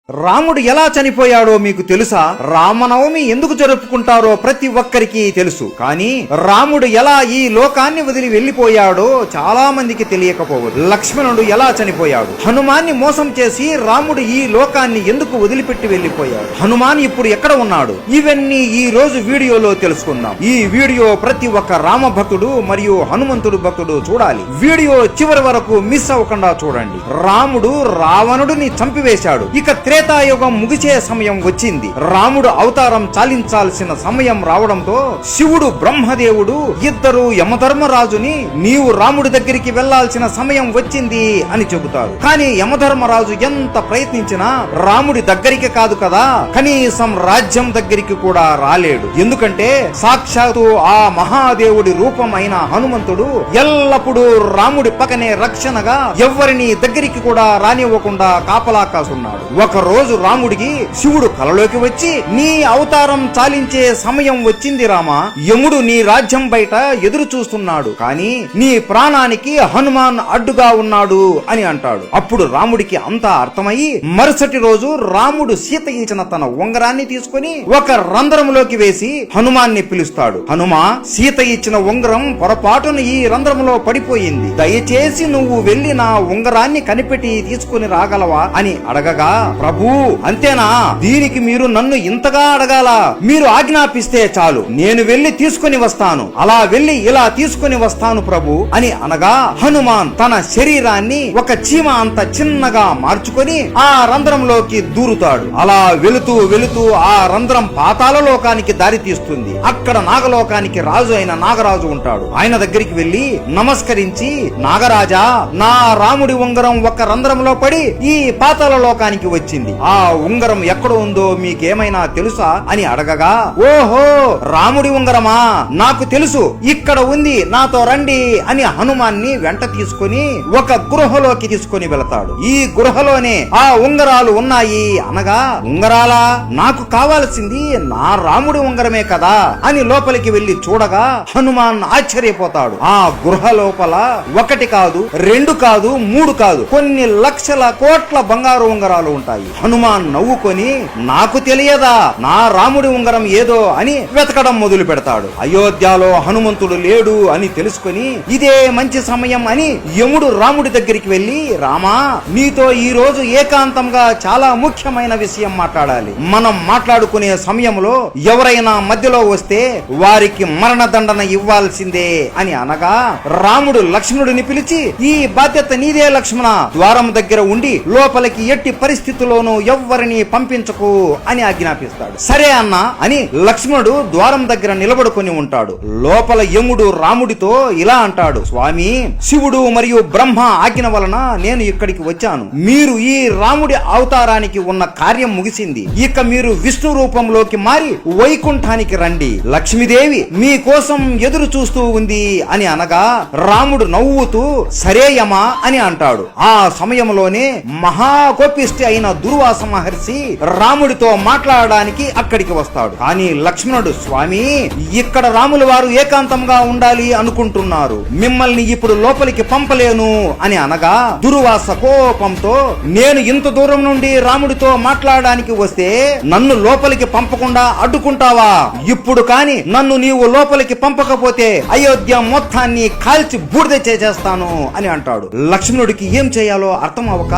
రాముడు ఎలా చనిపోయాడో మీకు తెలుసా? రామనవమి ఎందుకు జరుపుకుంటారో ప్రతి ఒక్కరికి తెలుసు. కానీ రాముడు ఎలా ఈ లోకాన్ని వదిలి వెళ్లిపోయాడో చాలా మందికి తెలియకపోవచ్చు. లక్ష్మణుడు ఎలా చనిపోయాడు? హనుమాన్ని మోసం చేసి రాముడు ఈ లోకాన్ని ఎందుకు వదిలిపెట్టి వెళ్లిపోయాడు? హనుమాన్ ఇప్పుడు ఎక్కడ ఉన్నాడు? ఇవన్నీ ఈ రోజు వీడియోలో తెలుసుకుందాం. ఈ వీడియో ప్రతి ఒక్క రామ భక్తుడు మరియు హనుమంతుడు భక్తుడు చూడాలి. వీడియో చివరి వరకు మిస్ అవ్వకుండా చూడండి. రాముడు రావణుడిని చంపివేశాడు. ఇక త్రేతాయుగం ముగిసే సమయం వచ్చింది. రాముడు అవతారం చాలించాల్సిన సమయం రావడంతో శివుడు బ్రహ్మదేవుడు ఇద్దరు యమధర్మరాజుని నీవు రాముడి దగ్గరికి వెళ్లాల్సిన సమయం వచ్చింది అని చెబుతారు. కానీ యమధర్మరాజు ఎంత ప్రయత్నించినా రాముడి దగ్గరికి కాదు కదా, కనీసం రాజ్యం దగ్గరికి కూడా రాలేడు. ఎందుకంటే సాక్షాత్తు ఆ మహాదేవుడి రూపం అయిన హనుమంతుడు ఎల్లప్పుడూ రాముడి పక్కనే రక్షణగా ఎవ్వరిని దగ్గరికి కూడా రానివ్వకుండా కాపలా కాసున్నాడు. ఒక రోజు రాముడికి శివుడు కలలోకి వచ్చి నీ అవతారం చాలించే సమయం వచ్చింది రామా, యముడు నీ రాజ్యం బయట ఎదురు చూస్తున్నాడు, కానీ నీ ప్రాణానికి హనుమాన్ అడ్డుగా ఉన్నాడు అని అంటాడు. అప్పుడు రాముడికి అంతా అర్థమయ్యి మరుసటి రోజు రాముడు సీత ఇచ్చిన తన ఉంగరాన్ని తీసుకుని ఒక రంధ్రంలోకి వేసి హనుమాన్ని పిలుస్తాడు. హనుమా, సీత ఇచ్చిన ఉంగరం పొరపాటున ఈ రంధ్రంలో పడిపోయింది, దయచేసి నువ్వు వెళ్లి నా ఉంగరాన్ని కనిపెట్టి తీసుకుని రాగలవా అని అడగగా, ప్రభు అంతేనా, దీనికి మీరు నన్ను ఇంతగా అడగాల, మీరు ఆజ్ఞాపిస్తే చాలు, నేను వెళ్లి తీసుకుని వస్తాను, అలా వెళ్లి ఇలా తీసుకుని వస్తాను ప్రభు అని అనగా హనుమాన్ తన శరీరాన్ని ఒక చీమ అంత చిన్నగా మార్చుకొని ఆ రంధ్రంలోకి దూరుతాడు. అలా వెళుతూ వెళుతూ ఆ రంధ్రం పాతాళ లోకానికి దారి తీస్తుంది. అక్కడ నాగలోకానికి రాజు అయిన నాగరాజు ఉంటాడు. ఆయన దగ్గరికి వెళ్లి నమస్కరించి, నాగరాజా, నా రాముడి ఉంగరం ఒక రంధ్రంలో పడి ఈ పాతాళ లోకానికి వచ్చింది, ఆ ఉంగరం ఎక్కడ ఉందో మీకేమైనా తెలుసా అని అడగగా, ఓహో రాముడి ఉంగరమా, నాకు తెలుసు, ఇక్కడ ఉంది, నాతో రండి అని హనుమాన్ని వెంట తీసుకుని ఒక గృహలోకి తీసుకుని వెళతాడు. ఈ గృహలోనే ఆ ఉంగరాలు ఉన్నాయి అనగా, ఉంగరాలా, నాకు కావాల్సింది నా రాముడి ఉంగరమే కదా అని లోపలికి వెళ్లి చూడగా హనుమాన్ ఆశ్చర్యపోతాడు. ఆ గృహ లోపల ఒకటి కాదు, రెండు కాదు, మూడు కాదు, కొన్ని లక్షల కోట్ల బంగారు ఉంగరాలు ఉంటాయి. హనుమాన్ నవ్వుకొని, నాకు తెలియదా నా రాముడి ఉంగరం ఏదో అని వెతకడం మొదలు పెడతాడు. అయోధ్యలో హనుమంతుడు లేడు అని తెలుసుకొని ఇదే మంచి సమయం అని యముడు రాముడి దగ్గరికి వెళ్లి, రామా, నీతో ఈ రోజు ఏకాంతంగా చాలా ముఖ్యమైన విషయం మాట్లాడాలి. మనం మాట్లాడుకునే సమయంలో ఎవరైనా మధ్యలో వస్తే వారికి మరణదండన ఇవ్వాల్సిందే అని అనగా రాముడు లక్ష్మణుడిని పిలిచి, ఈ బాధ్యత నీదే లక్ష్మణ, ద్వారం దగ్గర ఉండి లోపలికి ఎట్టి పరిస్థితుల్లోనూ ఎవ్వరిని పంపించకు అని ఆజ్ఞాపిస్తాడు. సరే అన్నా అని లక్ష్మణుడు ద్వారం దగ్గర నిలబడుకొని ఉంటాడు. లోపల యముడు రాముడితో ఇలా అంటాడు, స్వామి, శివుడు మరియు బ్రహ్మ ఆజ్ఞ వలన నేను ఇక్కడికి వచ్చాను. మీరు ఈ రాముడి అవతారానికి ఉన్న కార్యం ముగిసింది. ఇక మీరు విష్ణు రూపంలోకి మారి వైకుంఠానికి రండి. లక్ష్మీదేవి మీ కోసం ఎదురు చూస్తూ ఉంది అని అనగా రాముడు నవ్వుతూ సరే యమా అని అంటాడు. ఆ సమయంలోనే మహాకోపిష్టి అయిన దుర్వాస మహర్షి రాముడితో మాట్లాడడానికి అక్కడికి వస్తాడు. కానీ లక్ష్మణుడు, స్వామి, ఇక్కడ రాముల వారు ఏకాంతంగా ఉండాలి అనుకుంటున్నారు, మిమ్మల్ని ఇప్పుడు లోపలికి పంపలేను అని అనగా దుర్వాస కోపంతో, నేను ఇంత దూరం నుండి రాముడితో మాట్లాడడానికి వస్తే నన్ను లోపలికి పంపకుండా అడ్డుకుంటావా? ఇప్పుడు కాని నన్ను నీవు లోపలికి పంపకపోతే అయోధ్య మొత్తాన్ని కాల్చి బూడిద చేసేస్తాను అని అంటాడు. లక్ష్మణుడికి ఏం చేయాలో అర్థం అవ్వక,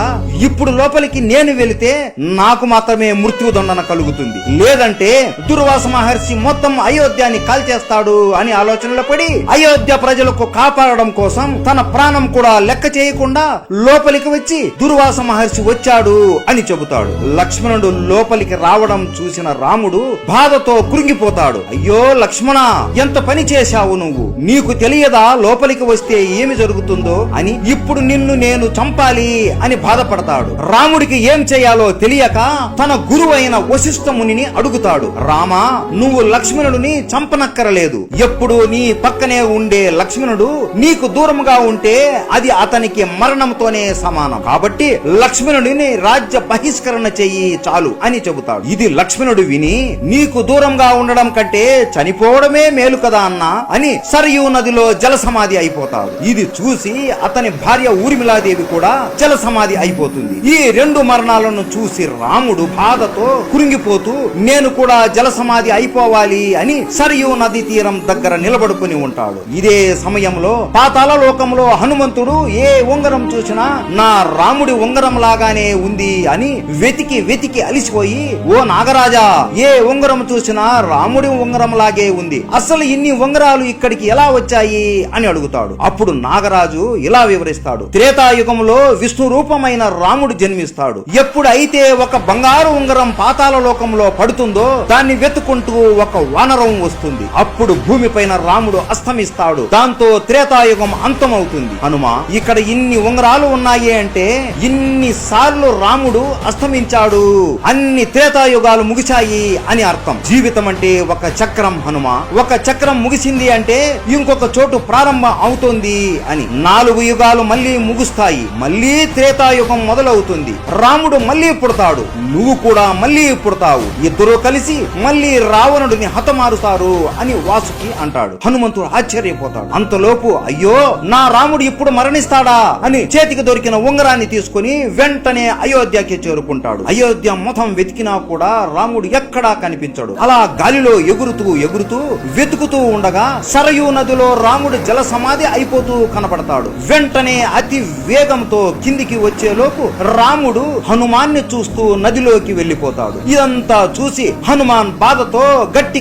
ఇప్పుడు లోపలికి నేను వెళితే నాకు మాత్రమే మృత్యుదండన కలుగుతుంది, లేదంటే దుర్వాస మహర్షి మొత్తం అయోధ్యాన్ని కాల్చేస్తాడు అని ఆలోచనలో పడి అయోధ్య ప్రజలకు కాపాడడం కోసం తన ప్రాణం కూడా లెక్క చేయకుండా లోపలికి వచ్చి దుర్వాస మహర్షి వచ్చాడు అని చెబుతాడు. లక్ష్మణుడు లోపలికి రావడం చూసిన రాముడు బాధతో కృంగిపోతాడు. అయ్యో లక్ష్మణ, ఎంత పని చేశావు నువ్వు, నీకు తెలియదా లోపలికి వస్తే ఏమి జరుగుతుందో అని, ఇప్పుడు నిన్ను నేను చంపాలి అని బాధపడతాడు. రాముడికి ఏం చేయాలో తెలియక తన గురువైన వశిష్ఠ మునిని అడుగుతాడు, రామా, నువ్వు లక్ష్మణుడిని చంపనక్కరలేదు, ఎప్పుడు నీ పక్కనే ఉండే లక్ష్మణుడు నీకు దూరంగా ఉంటే అది అతనికి మరణంతోనే సమానం, కాబట్టి లక్ష్మణుడిని రాజ్య బహిష్కరణ చెయ్యి చాలు అని చెబుతాడు. ఇది లక్ష్మణుడు విని, నీకు దూరంగా ఉండడం కంటే చనిపోవడమే మేలు కదా అన్నా అని సరయూ నదిలో జల సమాధి అయిపోతాడు. ఇది చూసి అతని భార్య ఊర్మిళాదేవి కూడా జల సమాధి అయిపోతుంది. ఈ రెండు మరణాలను ఉంగరాలను చూసి రాముడు బాధతో కురింగిపోతూ నేను కూడా జల సమాధి అయిపోవాలి అని సరియు నది తీరం దగ్గర నిలబడుకుని ఉంటాడు. ఇదే సమయంలో పాతాళ లోకంలో హనుమంతుడు ఏ ఉంగరం చూసినా నా రాముడి ఉంగరం లాగానే ఉంది అని వెతికి వెతికి అలిసిపోయి, ఓ నాగరాజా, ఏ ఉంగరం చూసినా రాముడి ఉంగరం లాగే ఉంది, అసలు ఇన్ని ఉంగరాలు ఇక్కడికి ఎలా వచ్చాయి అని అడుగుతాడు. అప్పుడు నాగరాజు ఇలా వివరిస్తాడు. త్రేతాయుగంలో విష్ణు రూపమైన రాముడు జన్మిస్తాడు. ఎప్పుడైతే ఒక బంగారు ఉంగరం పాతాళ లోకంలో పడుతుందో దాన్ని వెతుకుంటూ ఒక వానరం వస్తుంది. అప్పుడు భూమిపైన రాముడు అస్తమిస్తాడు. దాంతో త్రేతాయుగం అంతమవుతుంది. హనుమ, ఇక్కడ ఇన్ని ఉంగరాలు ఉన్నాయి అంటే ఇన్ని సార్లు రాముడు అస్తమించాడు, అన్ని త్రేతాయుగాలు ముగిశాయి అని అర్థం. జీవితం అంటే ఒక చక్రం హనుమ. ఒక చక్రం ముగిసింది అంటే ఇంకొక చోటు ప్రారంభం అవుతుంది అని. 4 యుగాలు మళ్ళీ ముగుస్తాయి, మళ్ళీ త్రేతాయుగం మొదలవుతుంది. రాముడు మళ్ళీ పుడతాడు, నువ్వు కూడా మళ్ళీ పుడతావు, ఇద్దరు కలిసి మళ్ళీ రావణుడిని హతమారుతారు అని వాసుకి అంటాడు. హనుమంతుడు ఆశ్చర్యపోతాడు. అంతలోపు అయ్యో, నా రాముడు ఇప్పుడు మరణిస్తాడా అని చేతికి దొరికిన ఉంగరాన్ని తీసుకుని వెంటనే అయోధ్యకి చేరుకుంటాడు. అయోధ్య మొత్తం వెతికినా కూడా రాముడు ఎక్కడా కనిపించడు. అలా గాలిలో ఎగురుతూ ఎగురుతూ వెతుకుతూ ఉండగా సరయూ నదిలో రాముడు జల సమాధి అయిపోతూ కనపడతాడు. వెంటనే అతి వేగంతో కిందికి వచ్చేలోపు రాముడు హనుమాన్ని చూస్తూ నదిలోకి వెళ్లిపోతాడు. ఇదంతా చూసి హనుమాన్ బాధతో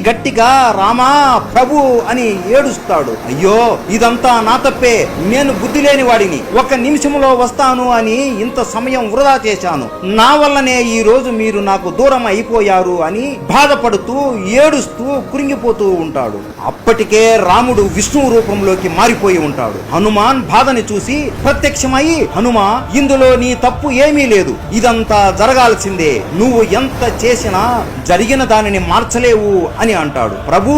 గట్టిగా రామా ప్రభు అని ఏడుస్తాడు. అయ్యో, ఇదంతా నా తప్పే, నేను బుద్ధి లేని వాడిని, 1 నిమిషంలో వస్తాను అని ఇంత సమయం వృధా చేశాను, నా వల్లనే ఈ రోజు మీరు నాకు దూరం అయిపోయారు అని బాధపడుతూ ఏడుస్తూ కురింగిపోతూ ఉంటాడు. అప్పటికే రాముడు విష్ణు రూపంలోకి మారిపోయి ఉంటాడు. హనుమాన్ బాధని చూసి ప్రత్యక్షమై, హనుమా, ఇందులో నీ తప్పు ఏమీ లేదు, ఇదంతా జరగాల్సిందే, నువ్వు ఎంత చేసినా జరిగిన దానిని మార్చలేవు అని అంటాడు. ప్రభు,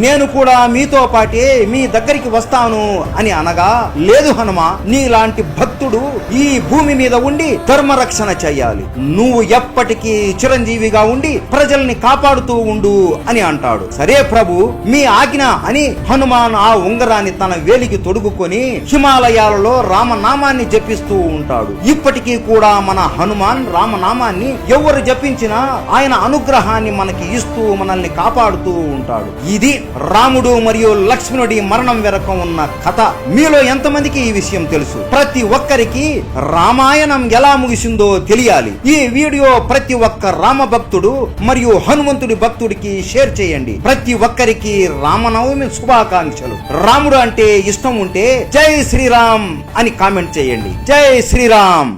నేను కూడా మీతో పాటే మీ దగ్గరికి వస్తాను అని అనగా, లేదు హనుమ, నీలాంటి భక్తుడు ఈ భూమి మీద ఉండి ధర్మరక్షణ చెయ్యాలి, నువ్వు ఎప్పటికీ చిరంజీవిగా ఉండి ప్రజల్ని కాపాడుతూ ఉండు అని అంటాడు. సరే ప్రభు, మీ ఆజ్ఞ అని హనుమాన్ ఆ ఉంగరాన్ని తన వేలికి తొడుగుకొని హిమాలయాలలో రామనామాన్ని జపిస్తూ ఉంటాడు. ఇప్పటికీ కూడా మన హనుమాన్ రామనామాన్ని ఎవరు జపించినా ఆయన అనుగ్రహాన్ని మనకి ఇస్తూ మనల్ని కాపాడుతూ ఉంటాడు. ఇది రాముడు మరియు లక్ష్మణుడి మరణం వెనక ఉన్న కథ. మీలో ఎంతమందికి ఈ విషయం తెలుసు? ప్రతి ఒక్కరికి రామాయణం ఎలా ముగిసిందో తెలియాలి. ఈ వీడియో ప్రతి ఒక్క రామ భక్తుడు మరియు హనుమంతుడి భక్తుడికి షేర్ చేయండి. ప్రతి ఒక్కరికి రామనవమి శుభాకాంక్షలు. రాముడు అంటే ఇష్టం ఉంటే జై శ్రీరామ్ అని కామెంట్ చేయండి. జై శ్రీరామ్.